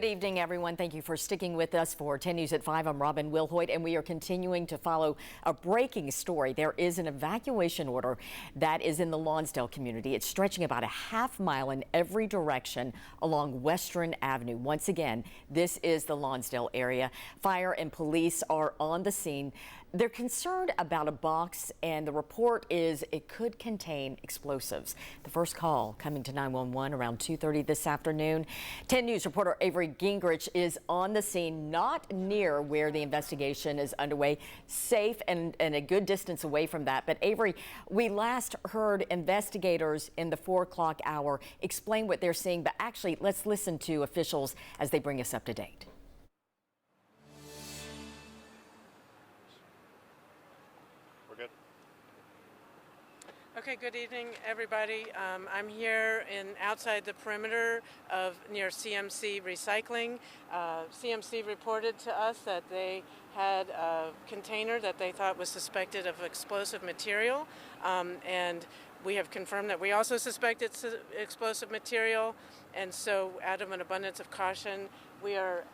Good evening, everyone. Thank you for sticking with us for 10 News at 5. I'm Robin Wilhoit, and we are continuing to follow a breaking story. There is an evacuation order that is in the Lonsdale community. It's stretching about a half mile in every direction along Western Avenue. Once again, this is the Lonsdale area. Fire and police are on the scene. They're concerned about a box, and the report is it could contain explosives. The first call coming to 911 around 2:30 this afternoon. 10 News reporter Avery Gingrich is on the scene, not near where the investigation is underway, safe and a good distance away from that. But Avery, we last heard investigators in the 4 o'clock hour explain what they're seeing, but actually let's listen to officials as they bring us up to date. Okay, good evening, everybody. I'm here outside the perimeter near CMC Recycling. CMC reported to us that they had a container that they thought was suspected of explosive material, and we have confirmed that we also suspect it's explosive material. And so, out of an abundance of caution, we are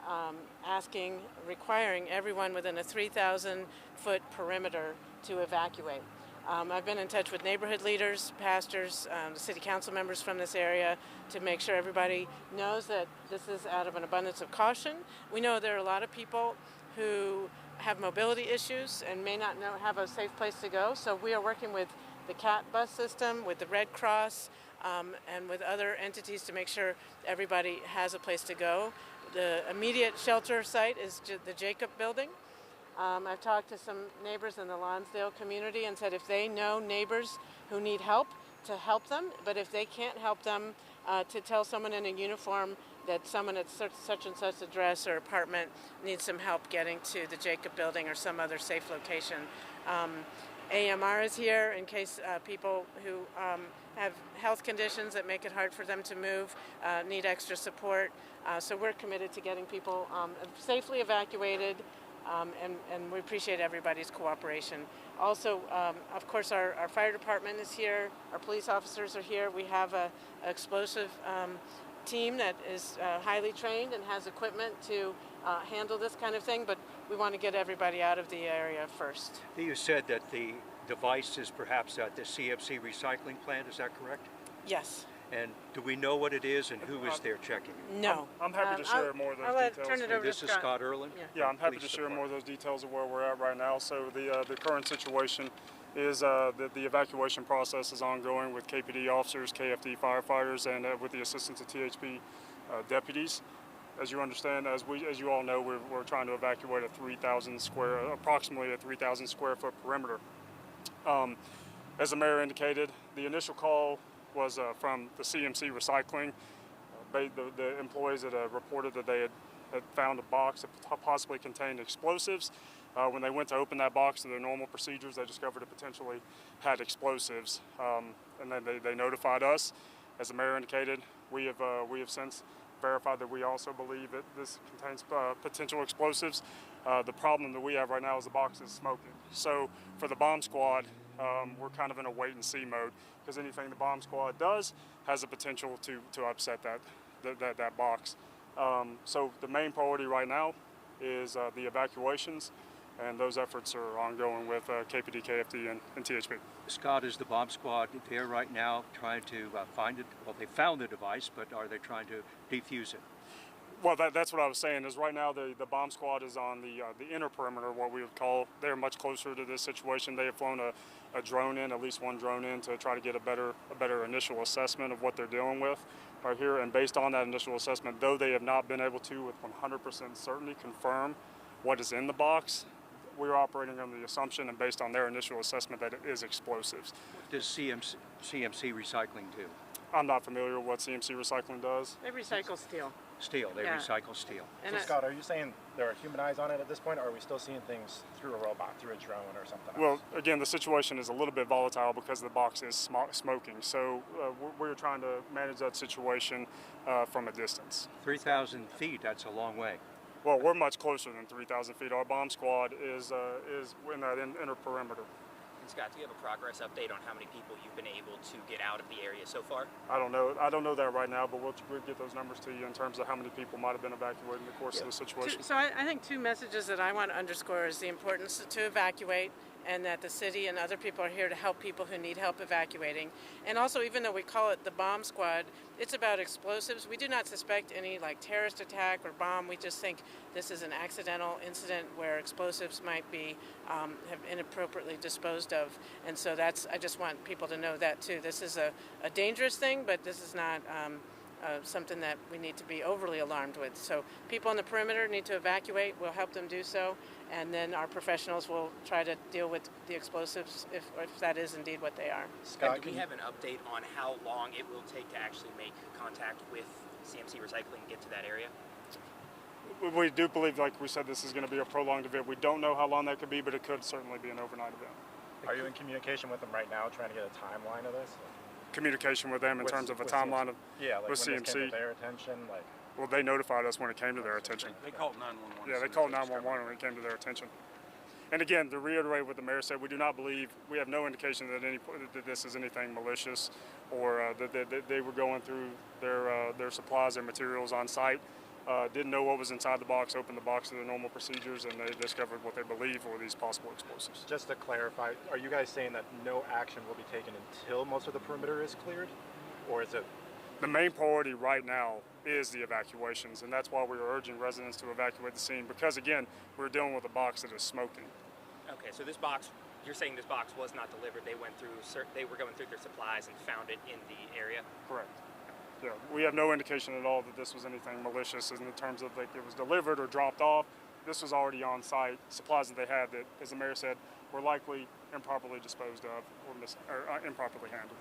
requiring everyone within a 3,000-foot perimeter to evacuate. I've been in touch with neighborhood leaders, pastors, the city council members from this area to make sure everybody knows that this is out of an abundance of caution. We know there are a lot of people who have mobility issues and may not have a safe place to go. So we are working with the CAT bus system, with the Red Cross, and with other entities to make sure everybody has a place to go. The immediate shelter site is the Jacob building. I've talked to some neighbors in the Lonsdale community and said if they know neighbors who need help, to help them, but if they can't help them, to tell someone in a uniform that someone at such and such address or apartment needs some help getting to the Jacob building or some other safe location. AMR is here in case people who have health conditions that make it hard for them to move need extra support. So we're committed to getting people safely evacuated. And we appreciate everybody's cooperation. Also, of course, our fire department is here. Our police officers are here. We have an explosive team that is highly trained and has equipment to handle this kind of thing, but we want to get everybody out of the area first. You said that the device is perhaps at the CMC recycling plant. Is that correct? Yes. And do we know what it is and who is there checking? No. I'm happy to share more of those details. Turn it over This to is Scott Erlin? Yeah, I'm happy to share more of those details of where we're at right now. So the current situation is that the evacuation process is ongoing with KPD officers, KFD firefighters, and with the assistance of THP deputies. As you understand, as you all know, we're trying to evacuate approximately a 3,000 square foot perimeter. As the mayor indicated, the initial call was from the CMC Recycling. The employees that reported that they had found a box that possibly contained explosives. When they went to open that box to their normal procedures, they discovered it potentially had explosives. And then they notified us. As the mayor indicated, we have since verified that we also believe that this contains potential explosives. The problem that we have right now is the box is smoking. So for the bomb squad, we're kind of in a wait and see mode because anything the bomb squad does has the potential to upset that box. So the main priority right now is the evacuations, and those efforts are ongoing with KPD, KFD, and THP. Scott, is the bomb squad there right now trying to find it? Well, they found the device, but are they trying to defuse it? Well, that's what I was saying, is right now the bomb squad is on the inner perimeter, what we would call. They're much closer to this situation. They have flown a drone in, at least one drone in, to try to get a better initial assessment of what they're dealing with right here. And based on that initial assessment, though they have not been able to, with 100% certainty, confirm what is in the box, we're operating on the assumption and based on their initial assessment that it is explosives. What does CMC Recycling do? I'm not familiar with what CMC Recycling does. They recycle steel. Steel, they recycle steel. So Scott, are you saying there are human eyes on it at this point, or are we still seeing things through a robot, through a drone or something else? Well, again, the situation is a little bit volatile because the box is smoking. So we're trying to manage that situation from a distance. 3,000 feet, that's a long way. Well, we're much closer than 3,000 feet. Our bomb squad is in that inner perimeter. Scott, do you have a progress update on how many people you've been able to get out of the area so far? I don't know that right now, but we'll get those numbers to you in terms of how many people might have been evacuated in the course of the situation. So I think two messages that I want to underscore is the importance to evacuate, and that the city and other people are here to help people who need help evacuating. And also, even though we call it the bomb squad, it's about explosives. We do not suspect any terrorist attack or bomb. We just think this is an accidental incident where explosives might be have inappropriately disposed of. And so I just want people to know that too. This is a dangerous thing, but this is not something that we need to be overly alarmed with. So people on the perimeter need to evacuate. We'll help them do so, and then our professionals will try to deal with the explosives if that is indeed what they are. Scott, do we have an update on how long it will take to actually make contact with CMC Recycling and get to that area? We do believe, like we said, this is going to be a prolonged event. We don't know how long that could be, but it could certainly be an overnight event. Are you in communication with them right now, trying to get a timeline of this? Communication with them in terms of a timeline of like with when CMC. this came to their attention, Well, they notified us when it came to their attention. They called 911. Yeah, they called 911 when it came to their attention. And again, to reiterate what the mayor said, we do not believe, we have no indication that this is anything malicious, or that they were going through their supplies, their materials on site, didn't know what was inside the box, opened the box to the normal procedures, and they discovered what they believe were these possible explosives. Just to clarify, are you guys saying that no action will be taken until most of the perimeter is cleared, or is it? The main priority right now is the evacuations, and that's why we are urging residents to evacuate the scene, because again, we're dealing with a box that is smoking. Okay, so this box, you're saying this box was not delivered. They were going through their supplies and found it in the area? Correct. Yeah, we have no indication at all that this was anything malicious in terms of it was delivered or dropped off. This was already on site. Supplies that they had that, as the mayor said, were likely improperly disposed of or improperly handled.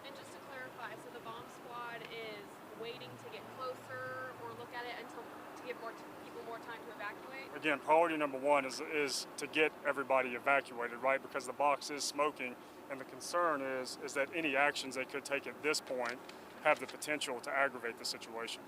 And just to clarify, so the bomb squad is waiting to get closer or look at it until to give people more time to evacuate? Again, priority number one is to get everybody evacuated, right? Because the box is smoking, and the concern is that any actions they could take at this point have the potential to aggravate the situation.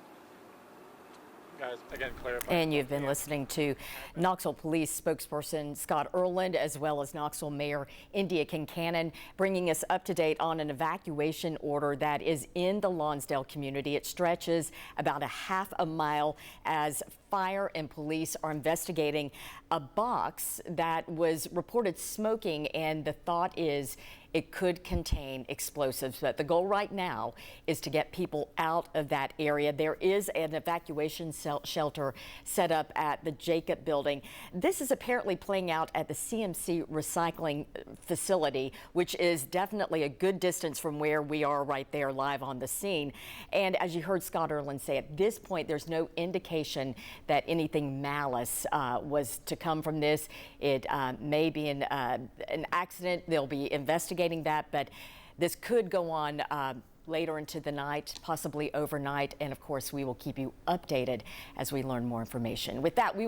Guys, again, clarify. And you've been listening to Knoxville Police spokesperson Scott Erland, as well as Knoxville Mayor Indya Kincannon, bringing us up to date on an evacuation order that is in the Lonsdale community. It stretches about a half a mile as fire and police are investigating a box that was reported smoking, and the thought is it could contain explosives. But the goal right now is to get people out of that area. There is an evacuation shelter set up at the Jacob building. This is apparently playing out at the CMC recycling facility, which is definitely a good distance from where we are right there live on the scene. And as you heard Scott Erland say, at this point, there's no indication that anything malice was to come from this. It may be an accident. They'll be investigating that, but this could go on later into the night, possibly overnight. And of course, we will keep you updated as we learn more information. With that, we